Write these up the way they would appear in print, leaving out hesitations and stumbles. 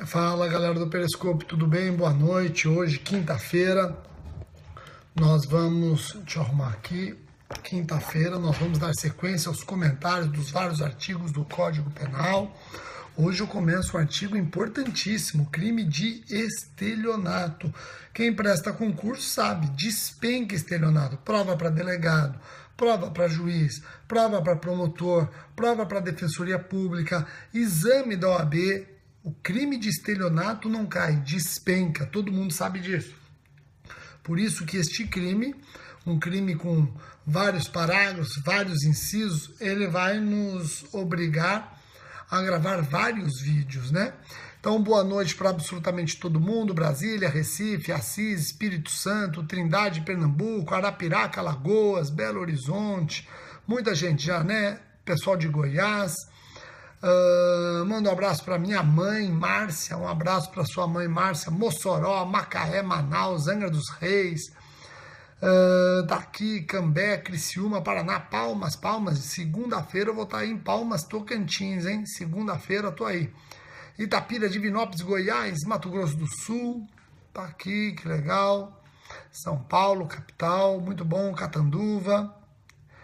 Fala galera do Periscope, tudo bem? Boa noite. Hoje, quinta-feira, nós vamos. Deixa eu arrumar aqui. Quinta-feira, nós vamos dar sequência aos comentários dos vários artigos do Código Penal. Hoje eu começo um artigo importantíssimo: crime de estelionato. Quem presta concurso sabe, despenca estelionato. Prova para delegado, prova para juiz, prova para promotor, prova para defensoria pública, exame da OAB. O crime de estelionato não cai, despenca, todo mundo sabe disso. Por isso que este crime, um crime com vários parágrafos, vários incisos, ele vai nos obrigar a gravar vários vídeos, né? Então, boa noite para absolutamente todo mundo: Brasília, Recife, Assis, Espírito Santo, Trindade, Pernambuco, Arapiraca, Alagoas, Belo Horizonte, muita gente já, né? Pessoal de Goiás. Mando um abraço para minha mãe, Márcia, um abraço para sua mãe, Márcia, Mossoró, Macaé, Manaus, Angra dos Reis, daqui, Cambé, Criciúma, Paraná, Palmas, segunda-feira eu vou estar aí em Palmas, Tocantins, hein? Segunda-feira eu tô aí. Itapira, Divinópolis, Goiás, Mato Grosso do Sul, tá aqui, que legal. São Paulo, capital, muito bom, Catanduva,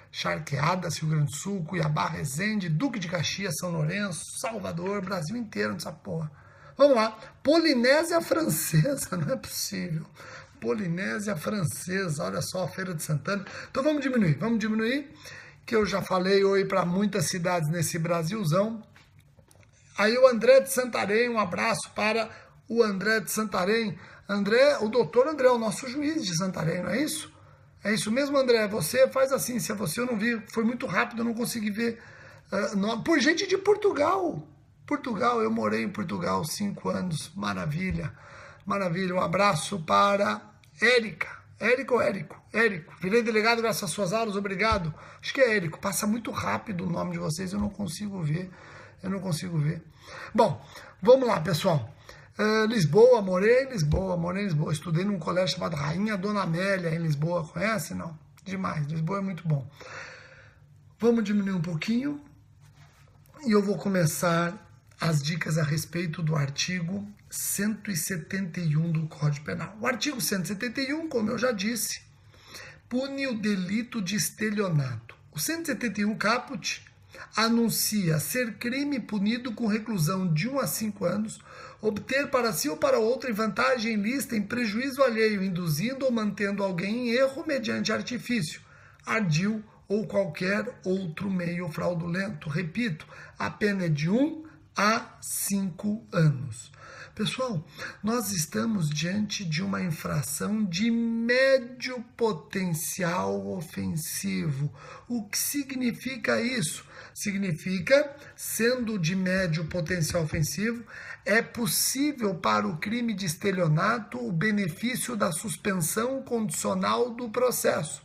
Charqueadas, Rio Grande do Sul, Cuiabá, Resende, Duque de Caxias, São Lourenço, Salvador, Brasil inteiro nessa porra. Vamos lá. Polinésia Francesa, não é possível. Polinésia Francesa, olha só, a Feira de Santana. Então vamos diminuir, que eu já falei oi para muitas cidades nesse Brasilzão. Aí o André de Santarém, um abraço para o André de Santarém. André, o doutor André, o nosso juiz de Santarém, não é isso? É isso mesmo, André? Você faz assim, se você eu não vi, foi muito rápido, eu não consegui ver. Por gente de Portugal. Portugal, eu morei em Portugal 5 anos, maravilha, maravilha. Um abraço para Érica. Érico ou Érico? Érico. Virei delegado graças às suas aulas, obrigado. Acho que é Érico, passa muito rápido o nome de vocês, eu não consigo ver. Bom, vamos lá, pessoal. Lisboa, morei em Lisboa, estudei num colégio chamado Rainha Dona Amélia em Lisboa, conhece? Não? Demais, Lisboa é muito bom. Vamos diminuir um pouquinho e eu vou começar as dicas a respeito do artigo 171 do Código Penal. O artigo 171, como eu já disse, pune o delito de estelionato. O 171 caput anuncia ser crime punido com reclusão de 1 a 5 anos, obter para si ou para outra vantagem ilícita em prejuízo alheio, induzindo ou mantendo alguém em erro mediante artifício, ardil ou qualquer outro meio fraudulento. Repito, a pena é de 1 a 5 anos. Pessoal, nós estamos diante de uma infração de médio potencial ofensivo. O que significa isso? Significa, sendo de médio potencial ofensivo, é possível para o crime de estelionato o benefício da suspensão condicional do processo.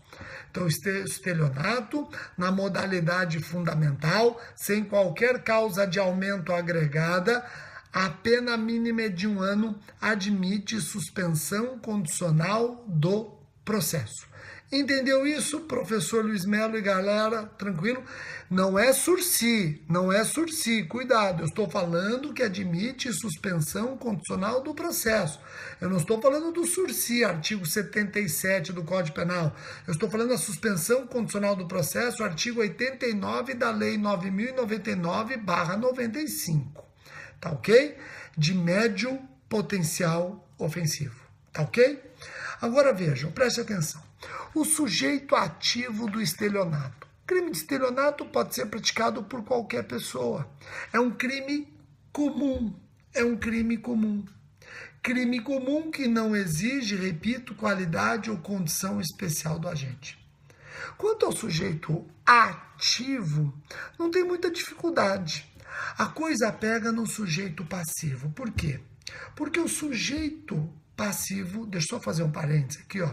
Então, estelionato, na modalidade fundamental, sem qualquer causa de aumento agregada, a pena mínima é de 1 ano, admite suspensão condicional do processo. Entendeu isso, professor Luiz Melo e galera? Tranquilo? Não é sursi, cuidado, eu estou falando que admite suspensão condicional do processo. Eu não estou falando do sursi, artigo 77 do Código Penal. Eu estou falando da suspensão condicional do processo, artigo 89 da Lei 9.099/95. Tá ok? De médio potencial ofensivo. Tá ok? Agora vejam, preste atenção. O sujeito ativo do estelionato. Crime de estelionato pode ser praticado por qualquer pessoa. É um crime comum. Crime comum que não exige, repito, qualidade ou condição especial do agente. Quanto ao sujeito ativo, não tem muita dificuldade. A coisa pega no sujeito passivo. Por quê? Porque o sujeito passivo, deixa eu só fazer um parênteses aqui, ó.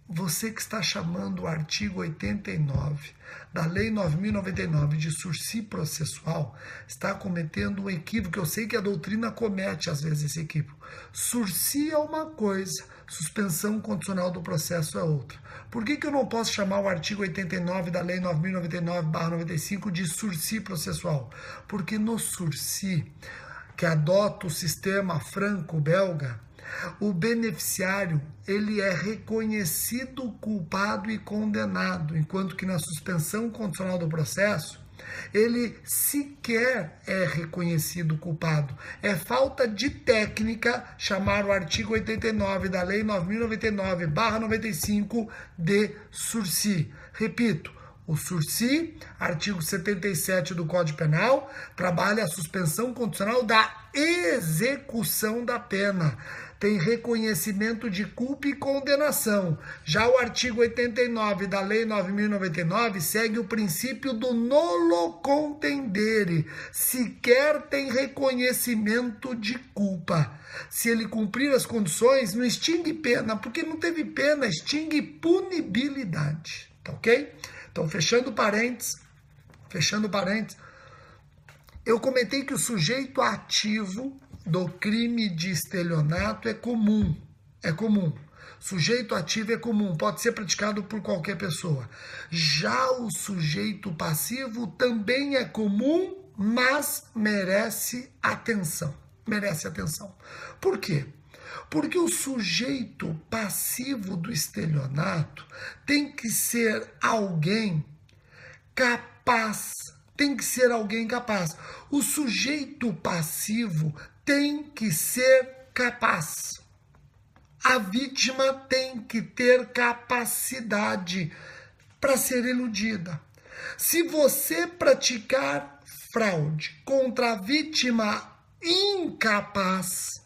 Você que está chamando o artigo 89 da Lei 9.099 de sursi processual está cometendo um equívoco. Eu sei que a doutrina comete às vezes esse equívoco. Sursi é uma coisa, suspensão condicional do processo é outra. Por que eu não posso chamar o artigo 89 da Lei 9.099/95 de sursi processual? Porque no sursi que adota o sistema franco-belga, o beneficiário ele é reconhecido culpado e condenado, enquanto que na suspensão condicional do processo ele sequer é reconhecido culpado. É falta de técnica chamar o artigo 89 da Lei 9.099/95 de sursi. Repito, o sursi, artigo 77 do Código Penal, trabalha a suspensão condicional da execução da pena. Tem reconhecimento de culpa e condenação. Já o artigo 89 da Lei 9.099 segue o princípio do nolo contendere. Sequer tem reconhecimento de culpa. Se ele cumprir as condições, não extingue pena, porque não teve pena, extingue punibilidade. Tá ok? Então, fechando parênteses, eu comentei que o sujeito ativo do crime de estelionato é comum. Sujeito ativo é comum, pode ser praticado por qualquer pessoa. Já o sujeito passivo também é comum, mas merece atenção. Por quê? Porque o sujeito passivo do estelionato tem que ser alguém capaz. O sujeito passivo tem que ser capaz. A vítima tem que ter capacidade para ser iludida. Se você praticar fraude contra a vítima incapaz,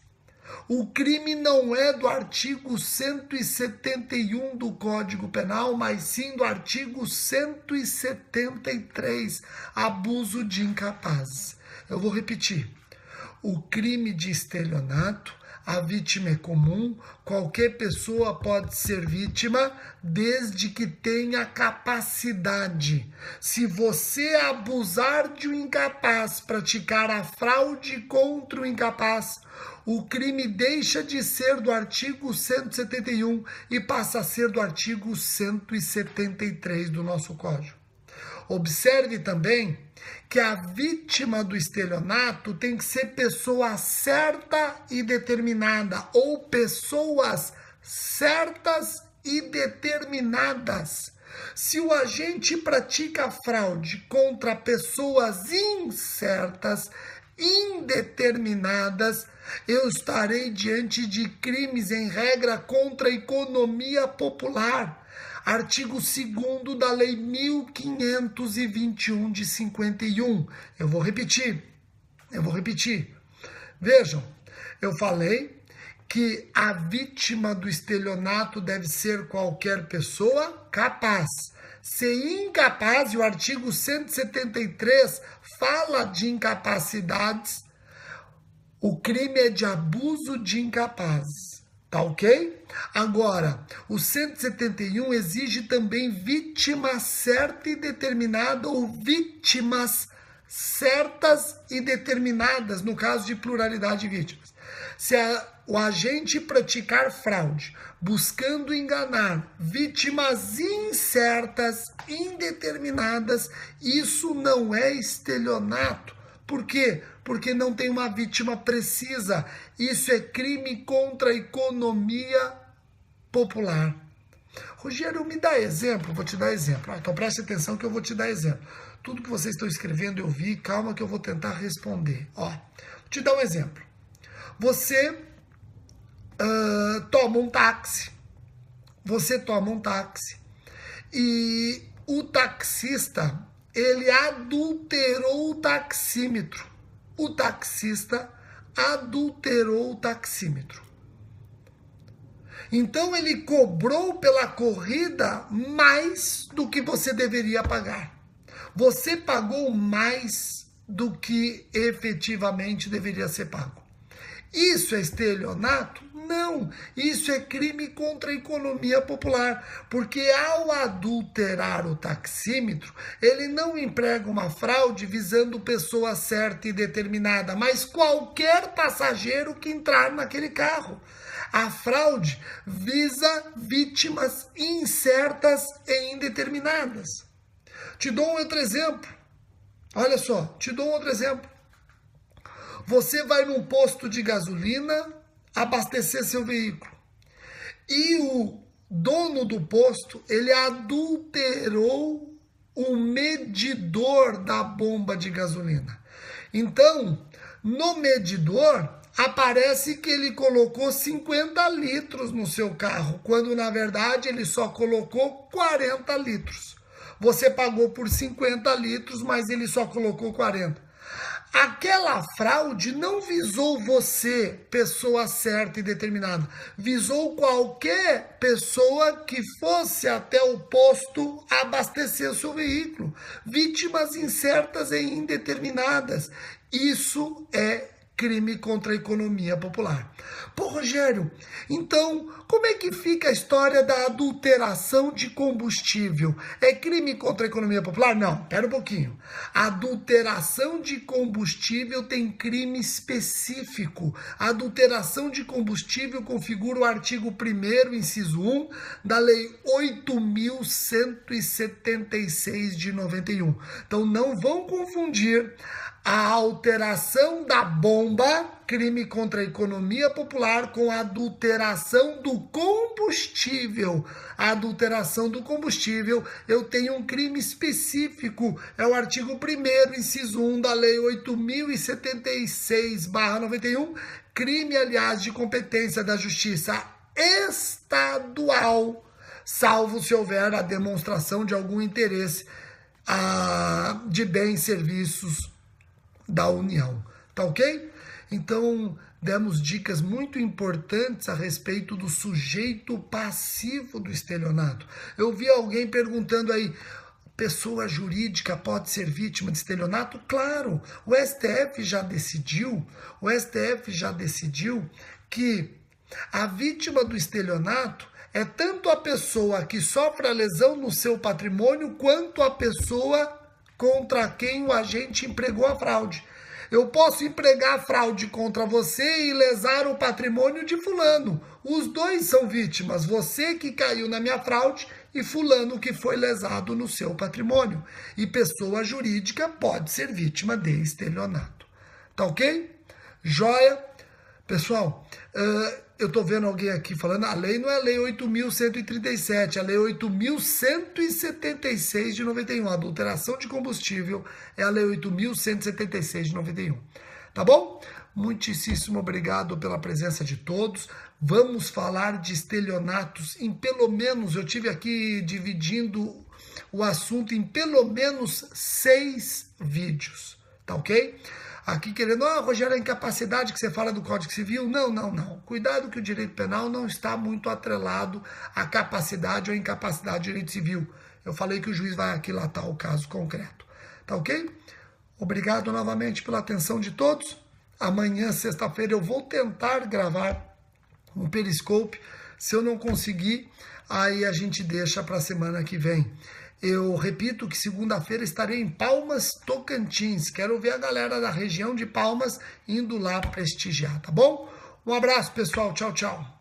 o crime não é do artigo 171 do Código Penal, mas sim do artigo 173, abuso de incapazes. Eu vou repetir. O crime de estelionato, a vítima é comum, qualquer pessoa pode ser vítima, desde que tenha capacidade. Se você abusar de um incapaz, praticar a fraude contra o incapaz, o crime deixa de ser do artigo 171 e passa a ser do artigo 173 do nosso Código. Observe também que a vítima do estelionato tem que ser pessoa certa e determinada, ou pessoas certas e determinadas. Se o agente pratica fraude contra pessoas incertas, indeterminadas, eu estarei diante de crimes em regra contra a economia popular. Artigo 2º da Lei 1521 de 51. Eu vou repetir. Vejam, eu falei que a vítima do estelionato deve ser qualquer pessoa capaz. Se incapaz, e o artigo 173 fala de incapacidades, o crime é de abuso de incapazes. Tá ok? Agora, o 171 exige também vítima certa e determinada ou vítimas certas e determinadas, no caso de pluralidade de vítimas. Se o agente praticar fraude, buscando enganar vítimas incertas, indeterminadas, isso não é estelionato. Por quê? Porque não tem uma vítima precisa. Isso é crime contra a economia popular. Rogério, me dá exemplo? Vou te dar exemplo. Então preste atenção que eu vou te dar exemplo. Tudo que vocês estão escrevendo eu vi, calma que eu vou tentar responder. Vou te dar um exemplo. Você toma um táxi. E o taxista, ele adulterou o taxímetro. O taxista adulterou o taxímetro. Então ele cobrou pela corrida mais do que você deveria pagar. Você pagou mais do que efetivamente deveria ser pago. Isso é estelionato? Não, isso é crime contra a economia popular, porque ao adulterar o taxímetro, ele não emprega uma fraude visando pessoa certa e determinada, mas qualquer passageiro que entrar naquele carro. A fraude visa vítimas incertas e indeterminadas. Te dou um outro exemplo. Olha só, te dou um outro exemplo. Você vai num posto de gasolina abastecer seu veículo. E o dono do posto, ele adulterou o medidor da bomba de gasolina. Então, no medidor, aparece que ele colocou 50 litros no seu carro, quando na verdade ele só colocou 40 litros. Você pagou por 50 litros, mas ele só colocou 40. Aquela fraude não visou você, pessoa certa e determinada. Visou qualquer pessoa que fosse até o posto abastecer seu veículo. Vítimas incertas e indeterminadas. Isso é crime contra a economia popular. Pô, Rogério, então, como é que fica a história da adulteração de combustível? É crime contra a economia popular? Não, pera um pouquinho. A adulteração de combustível tem crime específico. A adulteração de combustível configura o artigo 1º, inciso 1, da Lei 8.176 de 91. Então, não vão confundir a alteração da bomba, crime contra a economia popular, com a adulteração do combustível. A adulteração do combustível, eu tenho um crime específico, é o artigo 1º, inciso 1 da Lei 8.076/91, crime, aliás, de competência da Justiça Estadual, salvo se houver a demonstração de algum interesse de bens e serviços da União, tá ok? Então, demos dicas muito importantes a respeito do sujeito passivo do estelionato. Eu vi alguém perguntando aí, pessoa jurídica pode ser vítima de estelionato? Claro, o STF já decidiu que a vítima do estelionato é tanto a pessoa que sofre a lesão no seu patrimônio, quanto a pessoa contra quem o agente empregou a fraude. Eu posso empregar a fraude contra você e lesar o patrimônio de fulano. Os dois são vítimas, você que caiu na minha fraude e fulano que foi lesado no seu patrimônio. E pessoa jurídica pode ser vítima de estelionato. Tá ok? Joia? Pessoal, eu estou vendo alguém aqui falando, a lei não é a lei 8.137, a lei 8.176 de 91. A adulteração de combustível é a lei 8.176 de 91. Tá bom? Muitíssimo obrigado pela presença de todos. Vamos falar de estelionatos em pelo menos, eu tive aqui dividindo o assunto em pelo menos 6 vídeos. Tá ok? Aqui querendo, Rogério, a incapacidade que você fala do Código Civil. Não. Cuidado que o direito penal não está muito atrelado à capacidade ou incapacidade do direito civil. Eu falei que o juiz vai aquilatar o caso concreto. Tá ok? Obrigado novamente pela atenção de todos. Amanhã, sexta-feira, eu vou tentar gravar um Periscope. Se eu não conseguir, aí a gente deixa para a semana que vem. Eu repito que segunda-feira estarei em Palmas, Tocantins. Quero ver a galera da região de Palmas indo lá prestigiar, tá bom? Um abraço, pessoal. Tchau, tchau.